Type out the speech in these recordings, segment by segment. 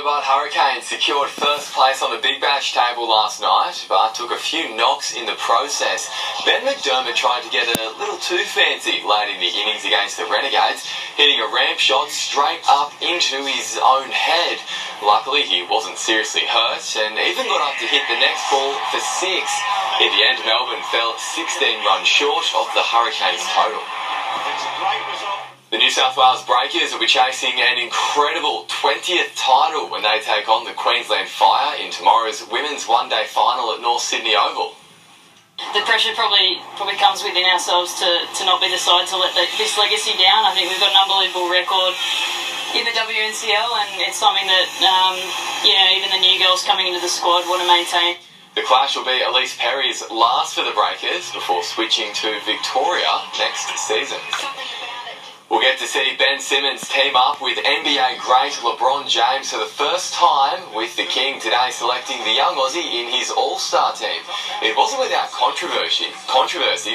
Hobart Hurricanes secured first place on the Big Bash table last night, but took a few knocks in the process. Ben McDermott tried to get a little too fancy late in the innings against the Renegades, hitting a ramp shot straight up into his own head. Luckily, he wasn't seriously hurt and even got up to hit the next ball for 6. In the end, Melbourne fell 16 runs short of the Hurricanes total. It's a great result. The New South Wales Breakers will be chasing an incredible 20th title when they take on the Queensland Fire in tomorrow's women's one-day final at North Sydney Oval. The pressure probably comes within ourselves to not be the side to let this legacy down. I think we've got an unbelievable record in the WNCL, and it's something that even the new girls coming into the squad want to maintain. The clash will be Elise Perry's last for the Breakers before switching to Victoria next season. We'll get to see Ben Simmons team up with NBA great LeBron James for the first time, with the King today selecting the young Aussie in his All-Star team. It wasn't without controversy.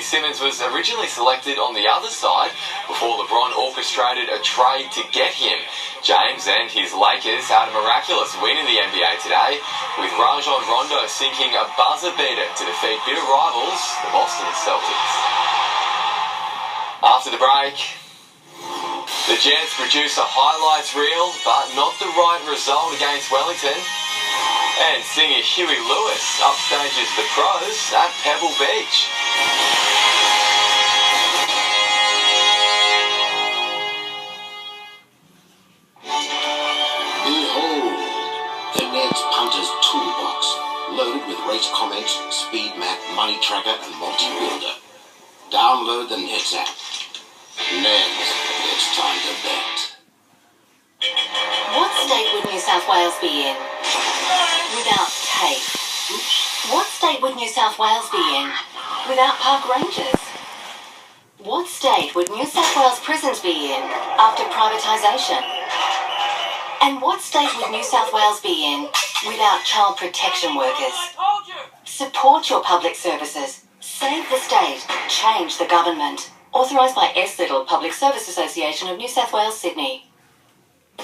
Simmons was originally selected on the other side before LeBron orchestrated a trade to get him. James and his Lakers had a miraculous win in the NBA today, with Rajon Rondo sinking a buzzer beater to defeat bitter rivals, the Boston Celtics. After the break, the Jets produce a highlights reel, but not the right result against Wellington. And singer Huey Lewis upstages the Crows at Pebble Beach. Behold, the Ned's Punter's Toolbox, loaded with race comment, speed map, money tracker, and multi-builder. Download the Neds app. Neds, it's time to bet. What state would New South Wales be in without TAFE? What state would New South Wales be in without park rangers? What state would New South Wales prisons be in after privatisation? And what state would New South Wales be in without child protection workers? Support your public services. Save the state. Change the government. Authorised by S. Little Public Service Association of New South Wales, Sydney.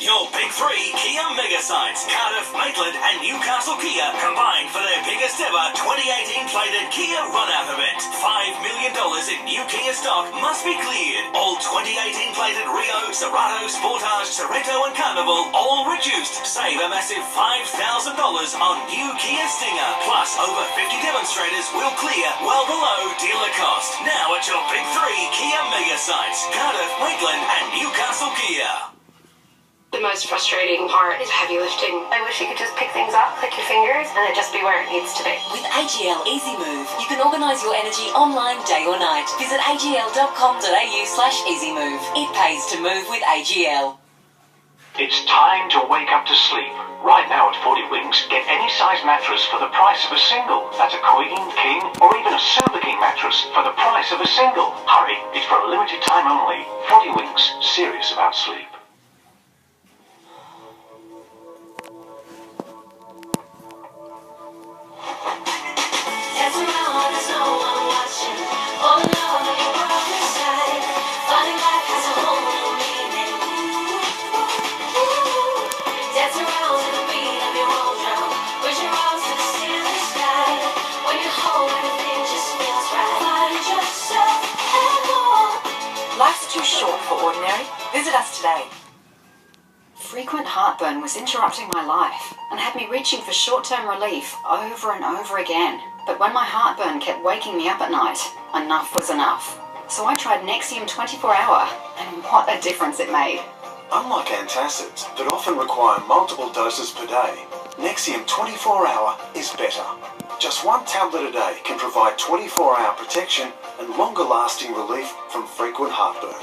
Your big three Kia mega sites, Cardiff, Maitland and Newcastle Kia, combined for their biggest ever 2018 plated Kia run-out event. $5 million in new Kia stock must be cleared. All 2018 plated Rio, Cerato, Sportage, Sorrento and Carnival, all reduced. Save a massive $5,000 on new Kia Stinger. Plus, over 50 demonstrators will clear well below dealer cost. Now at your big three Kia mega sites, Cardiff, Maitland and Newcastle Kia. The most frustrating part is heavy lifting. I wish you could just pick things up, click your fingers, and it just be where it needs to be. With AGL Easy Move, you can organise your energy online day or night. Visit agl.com.au/easymove. It pays to move with AGL. It's time to wake up to sleep. Right now at 40 Winks, get any size mattress for the price of a single. That's a Queen, King, or even a Super King mattress for the price of a single. Hurry, it's for a limited time only. 40 Winks, serious about sleep. Life's too short for ordinary. Visit us today. Frequent heartburn was interrupting my life and had me reaching for short-term relief over and over again. But when my heartburn kept waking me up at night, enough was enough. So I tried Nexium 24-hour, and what a difference it made. Unlike antacids that often require multiple doses per day, Nexium 24-hour is better. Just one tablet a day can provide 24-hour protection and longer-lasting relief from frequent heartburn.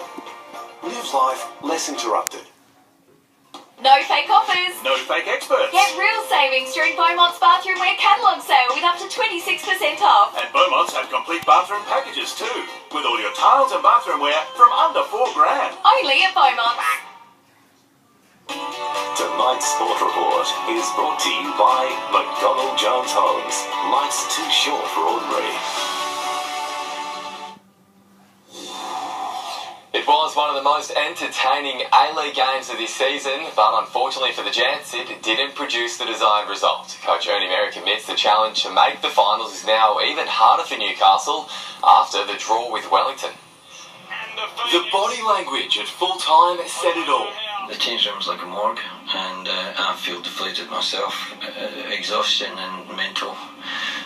Live life less interrupted. No fake offers. No fake experts. Get real savings during Beaumont's bathroom wear catalogue sale with up to 26% off. And Beaumont's have complete bathroom packages too, with all your tiles and bathroom wear from under $4,000. Only at Beaumont's. Tonight's Sport Report is brought to you by McDonald Jones Homes. Life's too short for ordinary. It was one of the of the most entertaining A-League games of this season, but unfortunately for the Jets, it didn't produce the desired result. Coach Ernie Merrick admits the challenge to make the finals is now even harder for Newcastle after the draw with Wellington. The body language at full-time said it all. The change room's like a morgue, and I feel deflated myself. Exhaustion and mental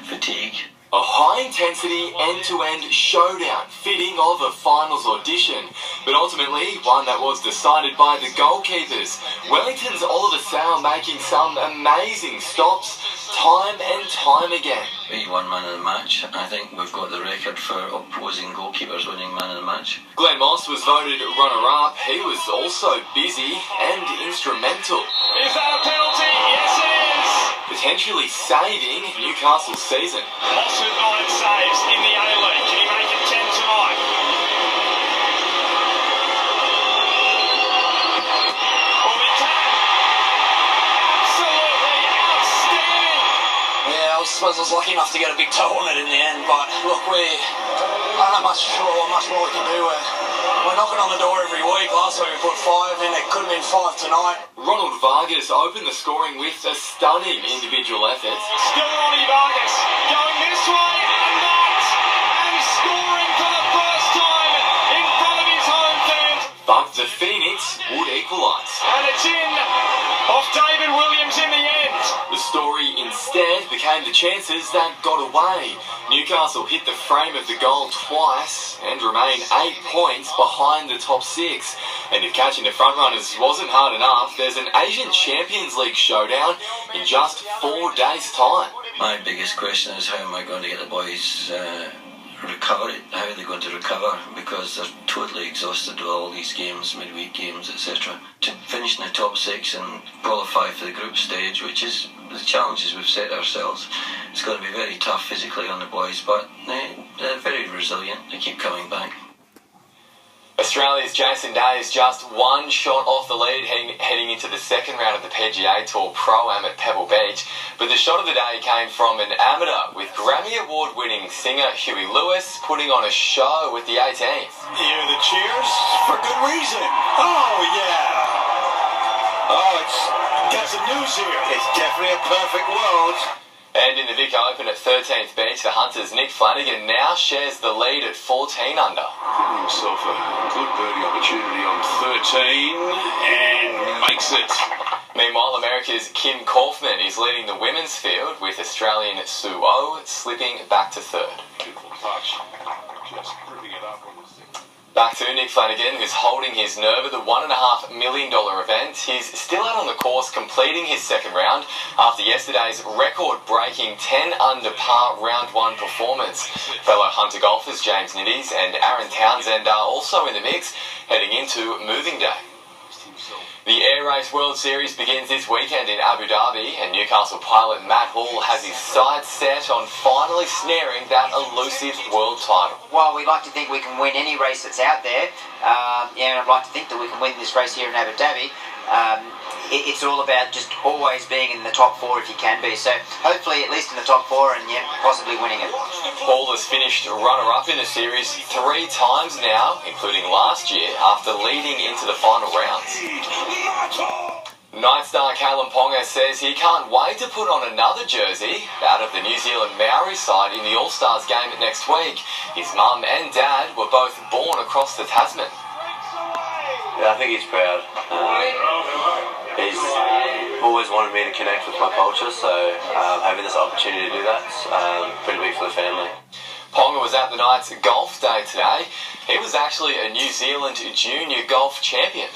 fatigue. A high-intensity, end-to-end showdown, fitting of a finals audition, but ultimately one that was decided by the goalkeepers. Wellington's Oliver Sale making some amazing stops, time and time again. We won man of the match. I think we've got the record for opposing goalkeepers winning man of the match. Glenn Moss was voted runner-up. He was also busy and instrumental. Is that a penalty? Yes, it is. Potentially saving Newcastle's season. Moss with 9 saves in the A-League. Can he make it 10 tonight? Oh, he can. Absolutely outstanding. Yeah, I suppose I was lucky enough to get a big toe on it in the end, but look, I don't know much more we can do. We're knocking on the door every week. Last week we put 5 in, it could have been 5 tonight. Ronald Vargas opened the scoring with a stunning individual effort. Still Ronnie Vargas going this way and that, and scoring for the first time in front of his home fans. But the Phoenix would equalise. And it's in off David Williams in the end. The story instead became the chances that got away. Newcastle hit the frame of the goal twice and remain 8 points behind the top 6. And if catching the frontrunners wasn't hard enough, there's an Asian Champions League showdown in just 4 days' time. My biggest question is how am I going to get the boys recover it? How are they going to recover? Because they're totally exhausted with all these games, midweek games, etc. To finish in the top 6 and qualify for the group stage, which is the challenges we've set ourselves, it's going to be very tough physically on the boys, but they're very resilient. They keep coming back. Australia's Jason Day is just 1 shot off the lead heading into the second round of the PGA Tour Pro-Am at Pebble Beach. But the shot of the day came from an amateur with Grammy Award-winning singer Huey Lewis putting on a show with the 18th. Hear the cheers? For good reason. Oh, yeah. Oh, it's got some news here. It's definitely a perfect world. And in the Vic Open at 13th Beach, the Hunters' Nick Flanagan now shares the lead at 14 under. Giving himself a good birdie opportunity on 13 and makes it. Meanwhile, America's Kim Kaufman is leading the women's field with Australian Sue O slipping back to 3rd. Beautiful touch. Just ripping it up on the thing. Back to Nick Flanagan, who's holding his nerve at the $1.5 million event. He's still out on the course, completing his second round after yesterday's record-breaking 10 under par round 1 performance. Fellow Hunter golfers James Niddies and Aaron Townsend are also in the mix, heading into moving day. The Air Race World Series begins this weekend in Abu Dhabi, and Newcastle pilot Matt Hall has his sights set on finally snaring that elusive world title. Well, we like to think we can win any race that's out there, and I'd like to think that we can win this race here in Abu Dhabi. It's all about just always being in the top 4 if you can be. So hopefully at least in the top 4 and possibly winning it. Hall has finished runner-up in the series 3 times now, including last year, after leading into the final rounds. Night star Callum Ponga says he can't wait to put on another jersey, that of the New Zealand Maori side in the All-Stars game next week. His mum and dad were both born across the Tasman. Yeah, I think he's proud. He's always wanted me to connect with my culture, so having this opportunity to do that's pretty big for the family. Ponga was at the night's golf day today. He was actually a New Zealand junior golf champion.